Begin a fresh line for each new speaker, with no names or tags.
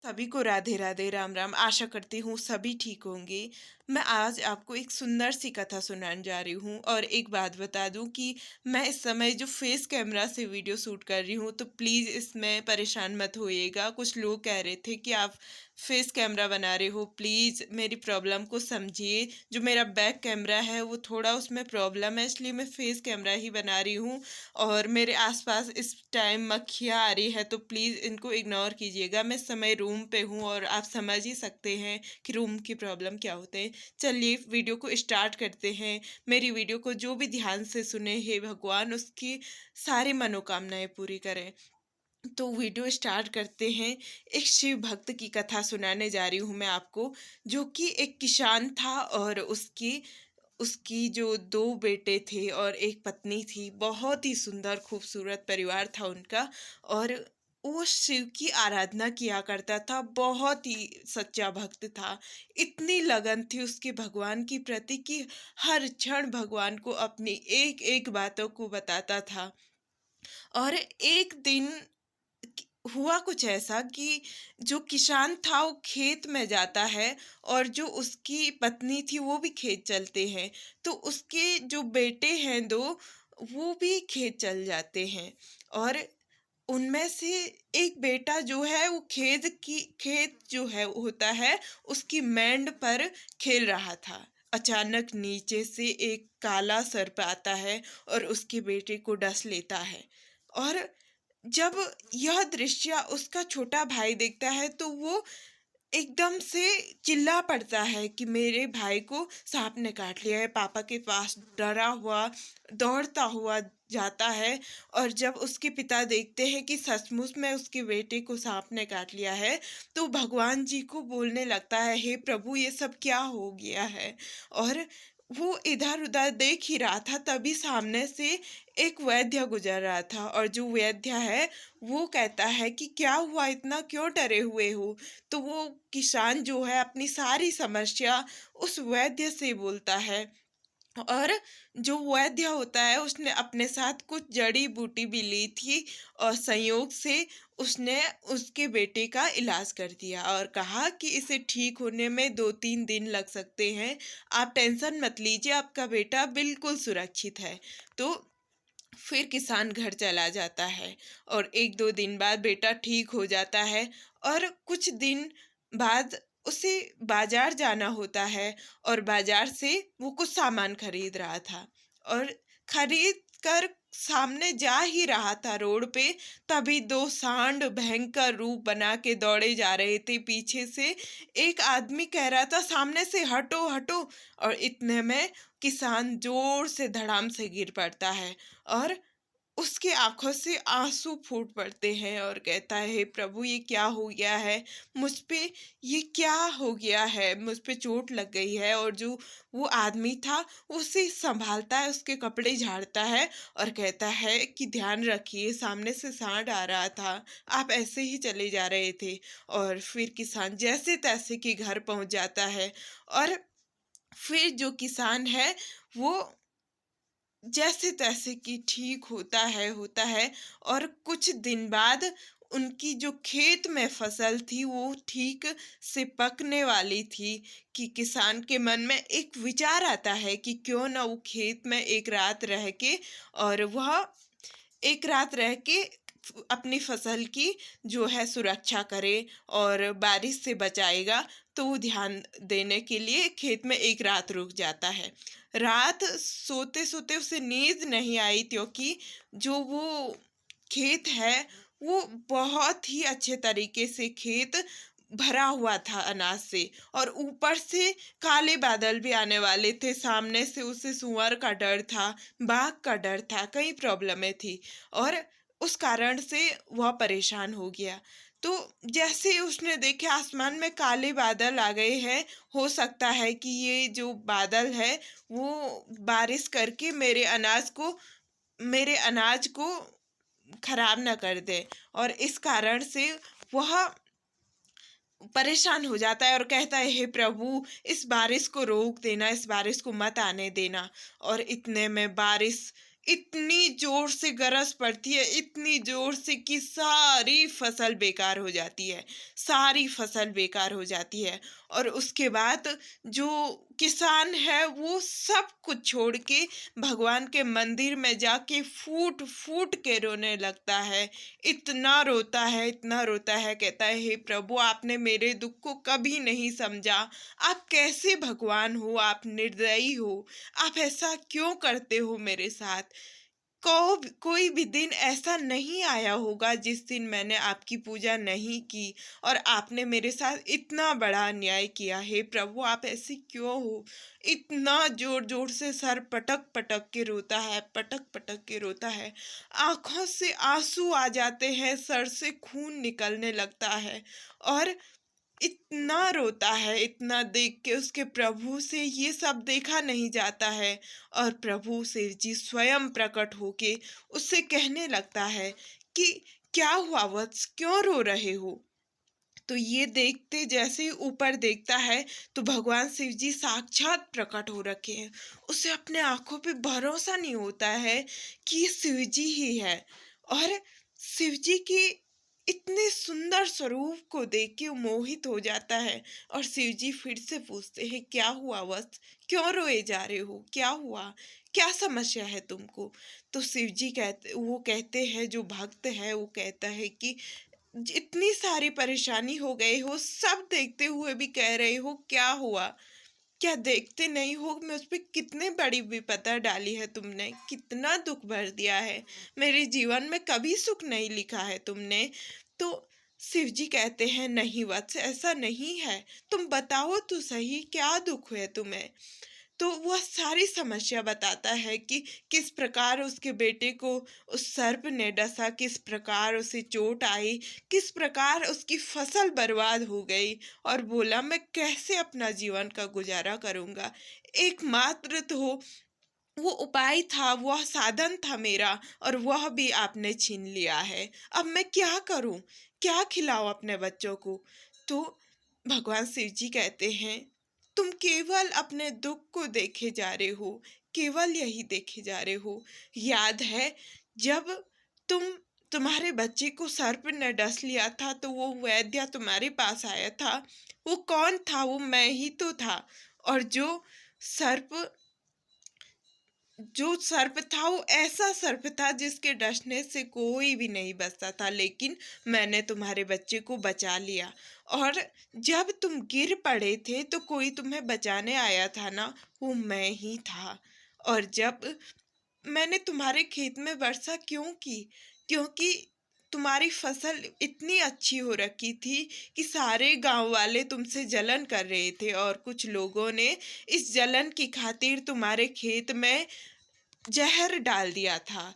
सभी को राधे राधे राम राम। आशा करती हूँ सभी ठीक होंगे। मैं आज आपको एक सुंदर सी कथा सुनाने जा रही हूँ और एक बात बता दूँ कि मैं इस समय जो फेस कैमरा से वीडियो शूट कर रही हूँ, तो प्लीज़ इसमें परेशान मत होइएगा। कुछ लोग कह रहे थे कि आप फेस कैमरा बना रहे हो, प्लीज़ मेरी प्रॉब्लम को समझिए। जो मेरा बैक कैमरा है वो थोड़ा उसमें प्रॉब्लम है, इसलिए मैं फेस कैमरा ही बना रही हूँ। और मेरे आसपास इस टाइम मक्खियाँ आ रही है, तो प्लीज़ इनको इग्नोर कीजिएगा। मैं इस समय रूम पे हूँ और आप समझ ही सकते हैं कि रूम की प्रॉब्लम क्या होते हैं। चलिए वीडियो को स्टार्ट करते हैं। मेरी वीडियो को जो भी ध्यान से सुने, हे भगवान उसकी सारी मनोकामनाएं पूरी करें। तो वीडियो स्टार्ट करते हैं। एक शिव भक्त की कथा सुनाने जा रही हूँ मैं आपको, जो कि एक किसान था और उसकी उसकी जो 2 बेटे थे और एक पत्नी थी। बहुत ही सुंदर खूबसूरत परिवार था उनका। और वो शिव की आराधना किया करता था, बहुत ही सच्चा भक्त था। इतनी लगन थी उसके भगवान की प्रति कि हर क्षण भगवान को अपनी एक-एक बातों को बताता था। और एक दिन हुआ कुछ ऐसा कि जो किसान था वो खेत में जाता है और जो उसकी पत्नी थी वो भी खेत चलते हैं। तो उसके जो बेटे हैं 2, वो भी खेत चल जाते हैं। और उनमें से एक बेटा जो है वो खेत जो है होता है उसकी मैंड पर खेल रहा था। अचानक नीचे से एक काला सर्प आता है और उसके बेटे को डस लेता है। और जब यह दृश्य उसका छोटा भाई देखता है, तो वो एकदम से चिल्ला पड़ता है कि मेरे भाई को सांप ने काट लिया है। पापा के पास डरा हुआ दौड़ता हुआ जाता है। और जब उसके पिता देखते हैं कि सचमुच में उसके बेटे को सांप ने काट लिया है, तो भगवान जी को बोलने लगता है, हे प्रभु ये सब क्या हो गया है। और वो इधर उधर देख ही रहा था, तभी सामने से एक वैद्य गुजर रहा था। और जो वैद्य है वो कहता है कि क्या हुआ, इतना क्यों डरे हुए हो। तो वो किसान जो है अपनी सारी समस्या उस वैद्य से बोलता है। और जो वैद्य होता है उसने अपने साथ कुछ जड़ी बूटी भी ली थी और संयोग से उसने उसके बेटे का इलाज कर दिया और कहा कि इसे ठीक होने में 2-3 दिन लग सकते हैं। आप टेंशन मत लीजिए, आपका बेटा बिल्कुल सुरक्षित है। तो फिर किसान घर चला जाता है और 1-2 दिन बाद बेटा ठीक हो जाता है। और कुछ दिन बाद उसे बाजार जाना होता है और बाजार से वो कुछ सामान खरीद रहा था। और खरीद कर सामने जा ही रहा था रोड पे, तभी 2 सांड भयंकर रूप बना के दौड़े जा रहे थे पीछे से। एक आदमी कह रहा था सामने से हटो हटो, और इतने में किसान जोर से धड़ाम से गिर पड़ता है और उसकी आंखों से आंसू फूट पड़ते हैं और कहता है, हे प्रभु ये क्या हो गया है मुझ पे, ये क्या हो गया है, मुझ पे चोट लग गई है। और जो वो आदमी था उसे संभालता है, उसके कपड़े झाड़ता है और कहता है कि ध्यान रखिए, सामने से सांड आ रहा था, आप ऐसे ही चले जा रहे थे। और फिर किसान जैसे तैसे के घर पहुंच जाता है। और फिर जो किसान है वो जैसे तैसे कि ठीक होता है। और कुछ दिन बाद उनकी जो खेत में फसल थी वो ठीक से पकने वाली थी कि किसान के मन में एक विचार आता है कि क्यों ना वो खेत में एक रात रह के और वह एक रात रह के अपनी फसल की जो है सुरक्षा करे और बारिश से बचाएगा। तो वो ध्यान देने के लिए खेत में एक रात रुक जाता है। रात सोते सोते उसे नींद नहीं आई, क्योंकि जो वो खेत है वो बहुत ही अच्छे तरीके से खेत भरा हुआ था अनाज से। और ऊपर से काले बादल भी आने वाले थे, सामने से उसे सुअर का डर था, बाघ का डर था, कई प्रॉब्लमें थी। और उस कारण से वह परेशान हो गया। तो जैसे ही उसने देखे आसमान में काले बादल आ गए हैं, हो सकता है कि ये जो बादल है वो बारिश करके मेरे अनाज को खराब ना कर दे। और इस कारण से वह परेशान हो जाता है और कहता है, हे प्रभु इस बारिश को रोक देना, इस बारिश को मत आने देना। और इतने में बारिश इतनी जोर से गरज पड़ती है, इतनी जोर से कि सारी फसल बेकार हो जाती है, सारी फसल बेकार हो जाती है। और उसके बाद जो किसान है वो सब कुछ छोड़ के भगवान के मंदिर में जाके फूट फूट के रोने लगता है। इतना रोता है, इतना रोता है, कहता है हे प्रभु, आपने मेरे दुख को कभी नहीं समझा। आप कैसे भगवान हो, आप निर्दयी हो, आप ऐसा क्यों करते हो मेरे साथ। कोई भी दिन ऐसा नहीं आया होगा जिस दिन मैंने आपकी पूजा नहीं की और आपने मेरे साथ इतना बड़ा अन्याय किया। हे प्रभु, आप ऐसे क्यों हो। इतना जोर जोर से सर पटक पटक के रोता है, पटक पटक के रोता है। आंखों से आंसू आ जाते हैं, सर से खून निकलने लगता है। और इतना रोता है, इतना देख के उसके प्रभु से ये सब देखा नहीं जाता है। और प्रभु शिव जी स्वयं प्रकट होके उससे कहने लगता है कि क्या हुआ वत्स, क्यों रो रहे हो। तो ये देखते जैसे ही ऊपर देखता है तो भगवान शिव जी साक्षात प्रकट हो रखे हैं। उसे अपने आंखों पे भरोसा नहीं होता है कि ये शिव जी ही है। और शिव जी की इतने सुंदर स्वरूप को देख के वो मोहित हो जाता है। और शिव जी फिर से पूछते हैं क्या हुआ वत्स, क्यों रोए जा रहे हो, क्या हुआ, क्या समस्या है तुमको। तो शिव जी कहते हैं, जो भक्त है वो कहता है कि इतनी सारी परेशानी हो गई हो, सब देखते हुए भी कह रहे हो क्या हुआ। क्या देखते नहीं हो मैं उस पे कितने बड़ी विपदा डाली है तुमने, कितना दुख भर दिया है, मेरे जीवन में कभी सुख नहीं लिखा है तुमने। तो शिव जी कहते हैं नहीं वत्स, ऐसा नहीं है, तुम बताओ तो सही क्या दुख है तुम्हें। तो वह सारी समस्या बताता है कि किस प्रकार उसके बेटे को उस सर्प ने डसा, किस प्रकार उसे चोट आई, किस प्रकार उसकी फसल बर्बाद हो गई। और बोला मैं कैसे अपना जीवन का गुजारा करूँगा। एकमात्र तो वो उपाय था, वह साधन था मेरा, और वह भी आपने छीन लिया है। अब मैं क्या करूं, क्या खिलाऊं अपने बच्चों को। तो भगवान शिव जी कहते हैं तुम केवल अपने दुख को देखे जा रहे हो, केवल यही देखे जा रहे हो। याद है जब तुम्हारे बच्चे को सर्प ने डस लिया था तो वो वैद्य तुम्हारे पास आया था, वो कौन था, वो मैं ही तो था। और सर्प जो सर्प था वो ऐसा सर्प था जिसके डसने से कोई भी नहीं बचता था, लेकिन मैंने तुम्हारे बच्चे को बचा लिया। और जब तुम गिर पड़े थे तो कोई तुम्हें बचाने आया था ना, वो मैं ही था। और जब मैंने तुम्हारे खेत में वर्षा क्यों की, क्योंकि तुम्हारी फसल इतनी अच्छी हो रखी थी कि सारे गांव वाले तुमसे जलन कर रहे थे, और कुछ लोगों ने इस जलन की खातिर तुम्हारे खेत में जहर डाल दिया था।